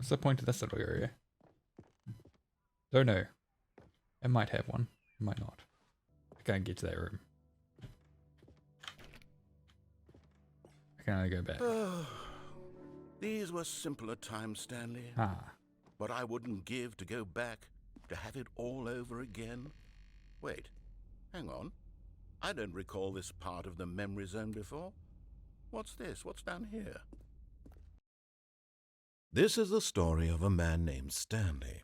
What's the point of this little area? Don't know. It might have one. It might not. I can't get to that room. I can only go back. These were simpler times, Stanley. Ah. What I wouldn't give to go back, to have it all over again. Wait, hang on. I don't recall this part of the memory zone before. What's this? What's down here? This is the story of a man named Stanley.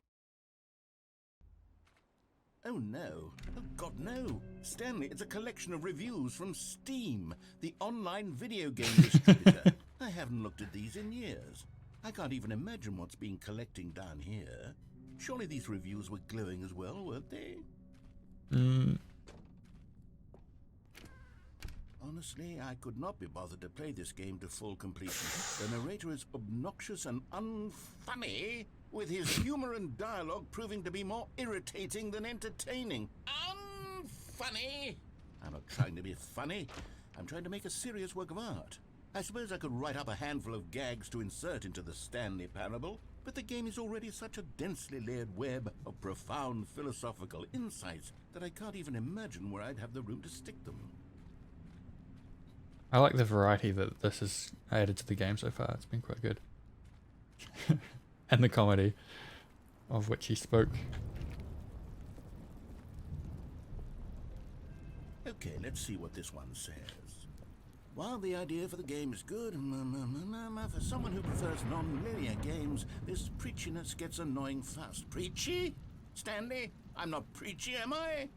Oh no. Oh God, no. Stanley, it's a collection of reviews from Steam, the online video game distributor. I haven't looked at these in years. I can't even imagine what's been collecting down here. Surely these reviews were glowing as well, weren't they? Honestly, I could not be bothered to play this game to full completion. The narrator is obnoxious and unfunny, with his humor and dialogue proving to be more irritating than entertaining. Unfunny! I'm not trying to be funny. I'm trying to make a serious work of art. I suppose I could write up a handful of gags to insert into the Stanley Parable, but the game is already such a densely layered web of profound philosophical insights that I can't even imagine where I'd have the room to stick them. I like the variety that this has added to the game so far. It's been quite good. And the comedy of which he spoke. Okay, let's see what this one says. While the idea for the game is good, for someone who prefers non-linear games, this preachiness gets annoying fast. Preachy? Stanley? I'm not preachy, am I?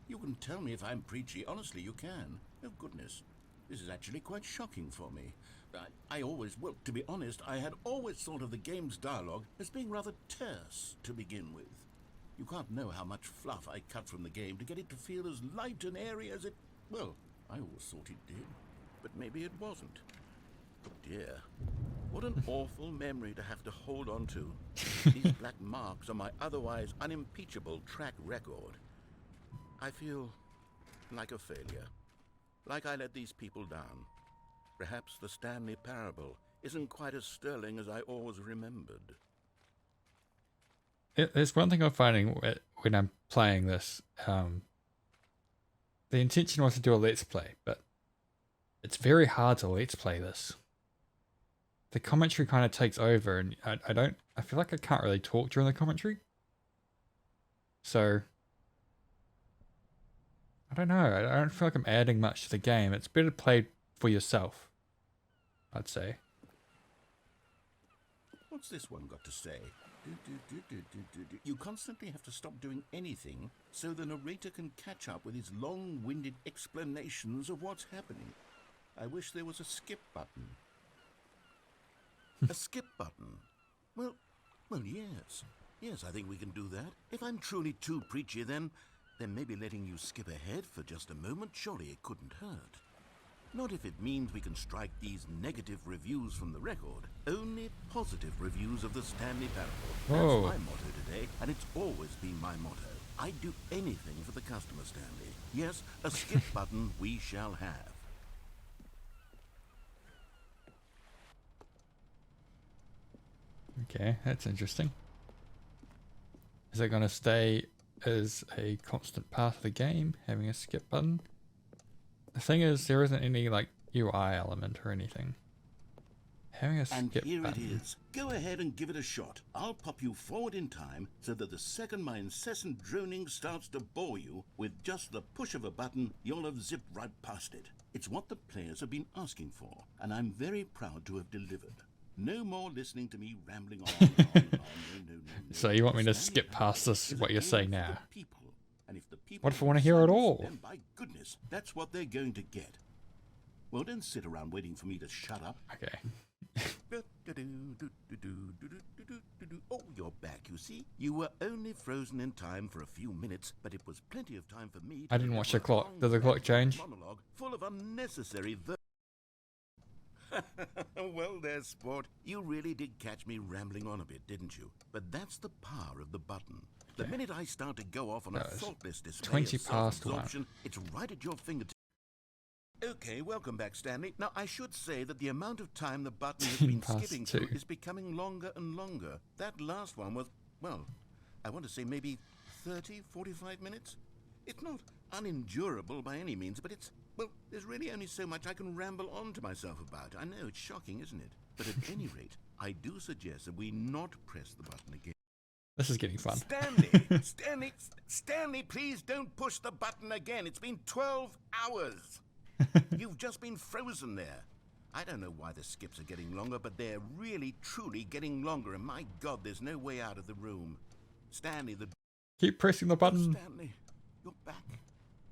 You can tell me if I'm preachy. Honestly, you can. Oh, goodness. This is actually quite shocking for me. Well, to be honest, I had always thought of the game's dialogue as being rather terse to begin with. You can't know how much fluff I cut from the game to get it to feel as light and airy as it... Well, I always thought it did, but maybe it wasn't. Oh dear. What an awful memory to have to hold on to. These black marks on my otherwise unimpeachable track record. I feel like a failure. Like I let these people down. Perhaps the Stanley Parable isn't quite as sterling as I always remembered. There's one thing I'm finding when I'm playing this. The intention was to do a let's play, but it's very hard to let's play this. The commentary kind of takes over, and I feel like I can't really talk during the commentary. So I don't know. I don't feel like I'm adding much to the game. It's better played for yourself, I'd say. What's this one got to say? You constantly have to stop doing anything so the narrator can catch up with his long-winded explanations of what's happening. I wish there was a skip button. A skip button? Well, yes. Yes, I think we can do that. If I'm truly too preachy, then maybe letting you skip ahead for just a moment, surely it couldn't hurt. Not if it means we can strike these negative reviews from the record. Only positive reviews of the Stanley Parable. Whoa. That's my motto today, and it's always been my motto. I'd do anything for the customer, Stanley. Yes, a skip button we shall have. Okay, that's interesting. Is it going to stay as a constant part of the game, having a skip button? The thing is, there isn't any like UI element or anything. Having a skip button. And here it is. Go ahead and give it a shot. I'll pop you forward in time so that the second my incessant droning starts to bore you, with just the push of a button, you'll have zipped right past it. It's what the players have been asking for, and I'm very proud to have delivered. No more listening to me rambling on. No. So you want me to skip past this, what you're saying now? And if the people What if I want to hear it all? Then by goodness, that's what they're going to get. Well, don't sit around waiting for me to shut up. Okay. Oh, you're back, you see? You were only frozen in time for a few minutes, but it was plenty of time for me to... I didn't watch the clock. Did the clock change? ...monologue full of unnecessary... Well there, sport. You really did catch me rambling on a bit, didn't you? But that's the power of the button. The minute I start to go off on a thoughtless display 20 of past self-absorption, it's right at your fingertips. Okay, welcome back, Stanley. Now, I should say that the amount of time the button has been Past skipping two. through is becoming longer and longer. That last one was, well, I want to say maybe 30, 45 minutes. It's not unendurable by any means, but it's, well, there's really only so much I can ramble on to myself about. I know, it's shocking, isn't it? But at any rate, I do suggest that we not press the button again. This is getting fun. Stanley, please don't push the button again. It's been 12 hours. You've just been frozen there. I don't know why the skips are getting longer, but they're really, truly getting longer. And my God, there's no way out of the room. Stanley, Keep pressing the button. Stanley, you're back.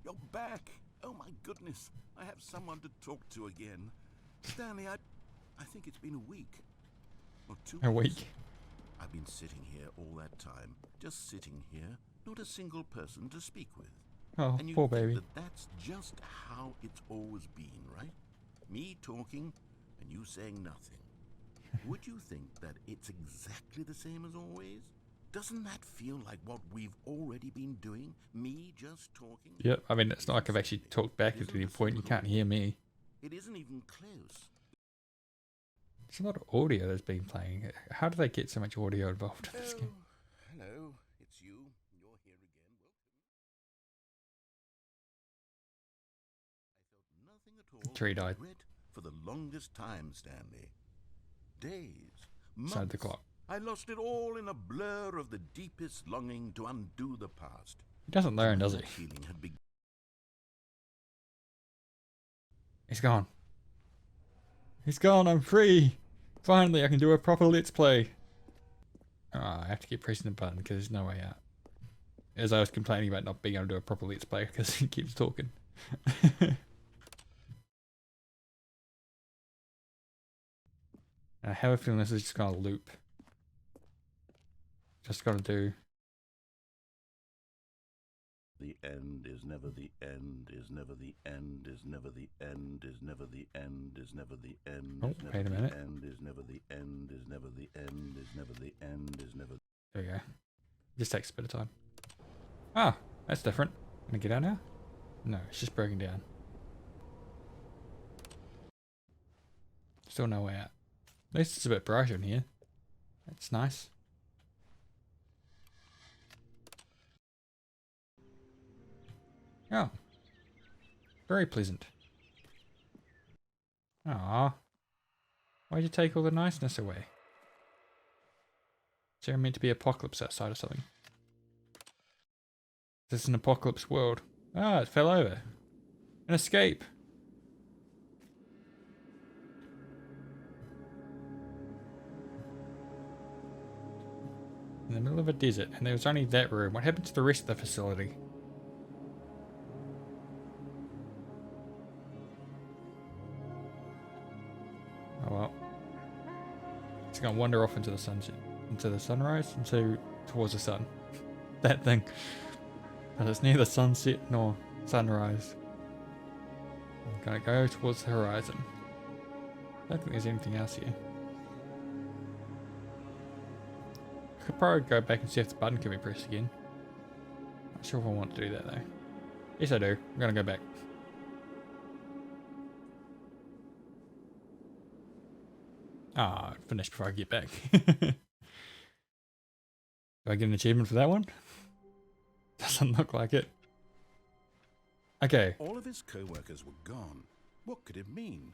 You're back. Oh my goodness. I have someone to talk to again. Stanley, I think it's been a week. Or 2 weeks. A week. I've been sitting here all that time. Just sitting here. Not a single person to speak with. Oh, And you poor think baby. that's just how it's always been, right? Me talking and you saying nothing. Would you think that it's exactly the same as always? Doesn't that feel like what we've already been doing? Me just talking? Yep, I mean, it's not like I've actually talked back at any point. You can't hear me. It isn't even close. It's a lot of audio that's been playing. How do they get so much audio involved in this game? Hello, it's you. You're here again. Welcome. I felt nothing at all Tree died. regret for the longest time, Stanley. Days, Inside months. the clock. I lost it all in a blur of the deepest longing to undo the past. He doesn't learn, When does he? that feeling had begun. He's gone. He's gone, I'm free! Finally, I can do a proper Let's Play. Oh, I have to keep pressing the button because there's no way out. As I was complaining about not being able to do a proper Let's Play because he keeps talking. I have a feeling this is just gonna loop. Just gotta do. The end is never the end, is never the end, is never the end, is never the end, is never the end, Oh, is never wait a minute. the end, is never the end, is never the end, is never the end, is never. There we go. Just takes a bit of time. Ah, that's different. Can I get out now? No, it's just broken down. Still no way out. At least it's a bit brighter in here. That's nice. Oh. Very pleasant. Ah. Why'd you take all the niceness away? Is there meant to be apocalypse outside or something? This is an apocalypse world. Ah, it fell over. An escape. In the middle of a desert, and there was only that room. What happened to the rest of the facility? Oh well. It's gonna wander off into the sunset, into the sunrise, towards the sun. That thing. But it's neither sunset nor sunrise. I'm gonna go towards the horizon. I don't think there's anything else here. I could probably go back and see if the button can be pressed again. Not sure if I want to do that though. Yes I do. I'm gonna go back. Ah, finished before I get back. Do I get an achievement for that one? Doesn't look like it. Okay. All of his co-workers were gone. What could it mean?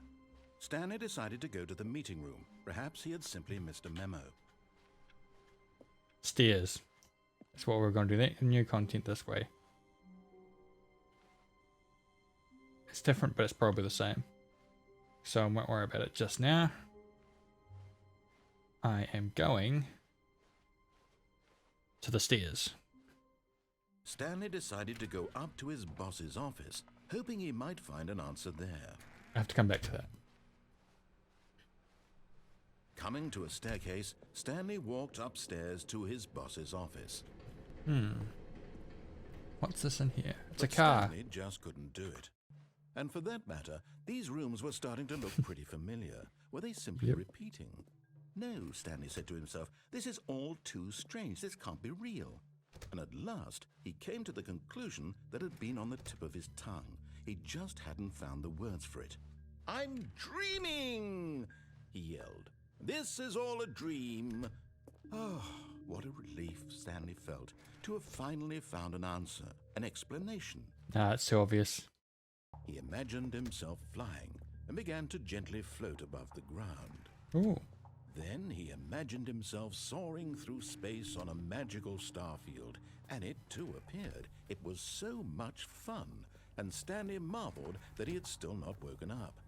Stanley decided to go to the meeting room. Perhaps he had simply missed a memo. Stairs. That's what we're going to do. New content this way. It's different, but it's probably the same. So I won't worry about it just now. I am going to the stairs. Stanley decided to go up to his boss's office, hoping he might find an answer there. I have to come back to that. Coming to a staircase, Stanley walked upstairs to his boss's office. What's this in here? It's But a car. Stanley just couldn't do it. And for that matter, these rooms were starting to look pretty familiar. Were they simply Yep. repeating? No, Stanley said to himself, this is all too strange. This can't be real. And at last, he came to the conclusion that had been on the tip of his tongue. He just hadn't found the words for it. "I'm dreaming!" he yelled. "This is all a dream." Oh, what a relief Stanley felt to have finally found an answer, an explanation. Nah, it's so obvious. He imagined himself flying and began to gently float above the ground. Ooh. Then he imagined himself soaring through space on a magical starfield, and it too appeared. It was so much fun, and Stanley marveled that he had still not woken up.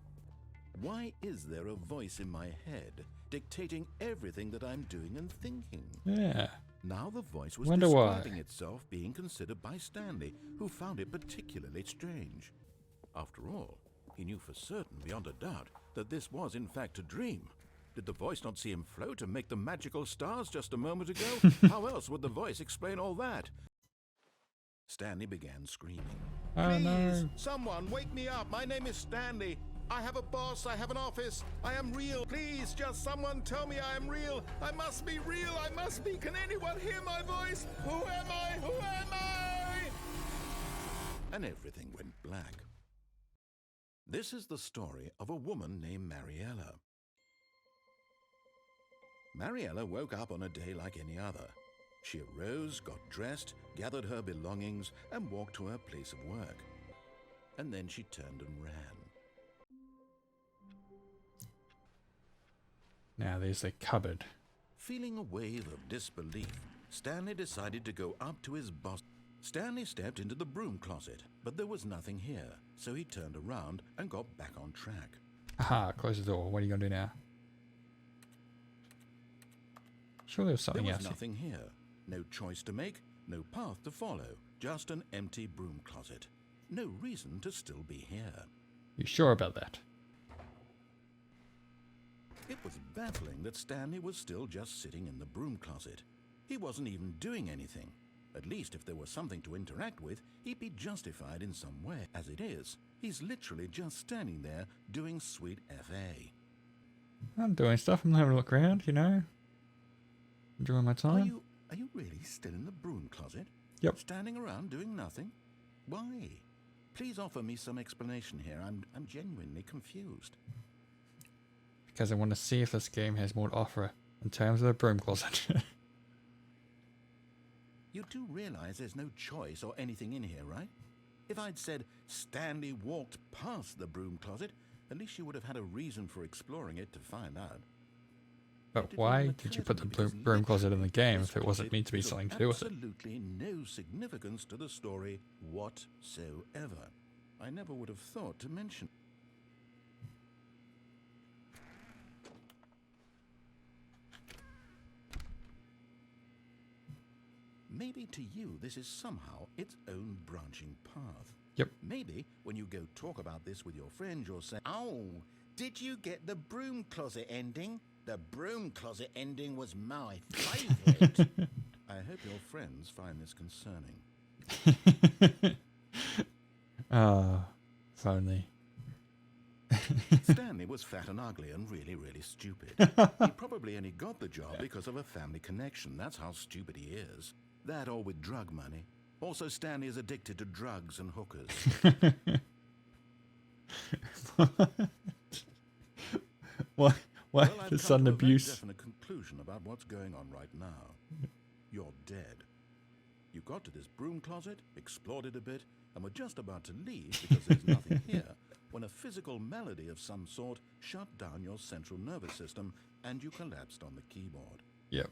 Why is there a voice in my head dictating everything that I'm doing and thinking? Yeah. Now the voice was Wonder why. describing itself being considered by Stanley, who found it particularly strange. After all, he knew for certain, beyond a doubt, that this was in fact a dream. Did the voice not see him float and make the magical stars just a moment ago? How else would the voice explain all that? Stanley began screaming. Oh, "Please, no. someone wake me up. My name is Stanley. I have a boss. I have an office. I am real. Please, just someone tell me I am real. I must be real. I must be. Can anyone hear my voice? Who am I? Who am I?" And everything went black. This is the story of a woman named Mariella. Mariella woke up on a day like any other. She arose, got dressed, gathered her belongings, and walked to her place of work. And then she turned and ran. Now there's the cupboard. Feeling a wave of disbelief, Stanley decided to go up to his boss. Stanley stepped into the broom closet, but there was nothing here, so he turned around and got back on track. Aha, close the door. What are you going to do now? Sure there was something There else. was nothing here. No choice to make, no path to follow, just an empty broom closet. No reason to still be here. You sure about that? It was baffling that Stanley was still just sitting in the broom closet. He wasn't even doing anything. At least if there was something to interact with, he'd be justified in some way. As it is, he's literally just standing there doing sweet FA. I'm doing stuff. I'm having a look around, you know. Enjoying my Are time. you really still in the broom closet? Yep. Standing around doing nothing? Why? Please offer me some explanation here. I'm genuinely confused. Because I want to see if this game has more to offer in terms of the broom closet. You do realize there's no choice or anything in here, right? If I'd said Stanley walked past the broom closet, at least you would have had a reason for exploring it to find out. But why did you put the broom closet in the game if it wasn't meant to be something to do with it? Absolutely no significance to the story whatsoever. I never would have thought to mention. Maybe to you this is somehow its own branching path. Yep. Maybe when you go talk about this with your friends, you'll say, "Oh, did you get the broom closet ending? The broom closet ending was my favorite." I hope your friends find this concerning. Ah, if only. Stanley was fat and ugly and really, really stupid. He probably only got the job because of a family connection. That's how stupid he is. That or with drug money. Also, Stanley is addicted to drugs and hookers. Why Well, the I've sudden come to a very abuse? definite conclusion about what's going on right now. You're dead. You got to this broom closet, explored it a bit, and were just about to leave because there's nothing here, when a physical malady of some sort shut down your central nervous system and you collapsed on the keyboard. Yep.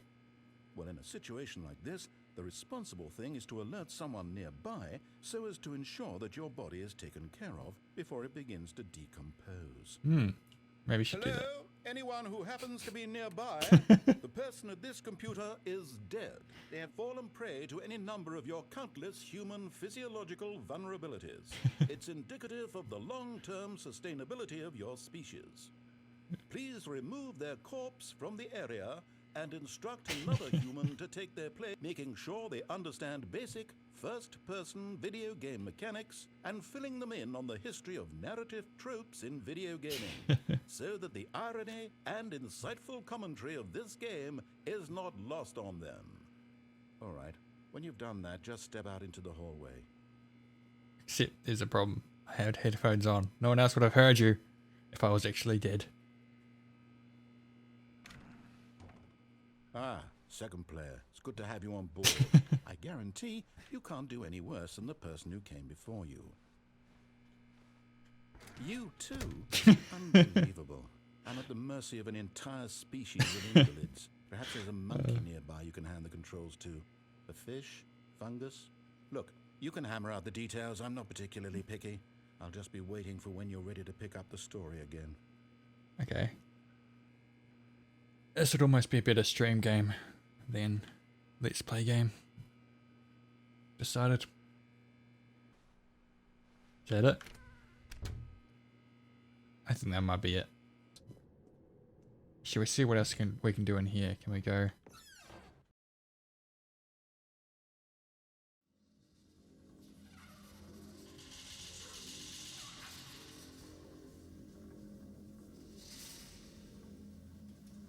Well, in a situation like this, the responsible thing is to alert someone nearby so as to ensure that your body is taken care of before it begins to decompose. Maybe you should do that. Hello? Anyone who happens to be nearby? The person at this computer is dead. They have fallen prey to any number of your countless human physiological vulnerabilities. It's indicative of the long-term sustainability of your species. Please remove their corpse from the area and instruct another human to take their place, making sure they understand basic first-person video game mechanics and filling them in on the history of narrative tropes in video gaming, so that the irony and insightful commentary of this game is not lost on them. All right, when you've done that, just step out into the hallway. Except there's a problem. I had headphones on. No one else would have heard you if I was actually dead. Ah, second player. It's good to have you on board. I guarantee you can't do any worse than the person who came before you. You, too? Unbelievable. I'm at the mercy of an entire species of invalids. Perhaps there's a monkey nearby you can hand the controls to. A fish? Fungus? Look, you can hammer out the details. I'm not particularly picky. I'll just be waiting for when you're ready to pick up the story again. Okay. This would almost be a better stream game than let's play game. Decided. Is that it? I think that might be it. Should we see what else we can do in here? Can we go?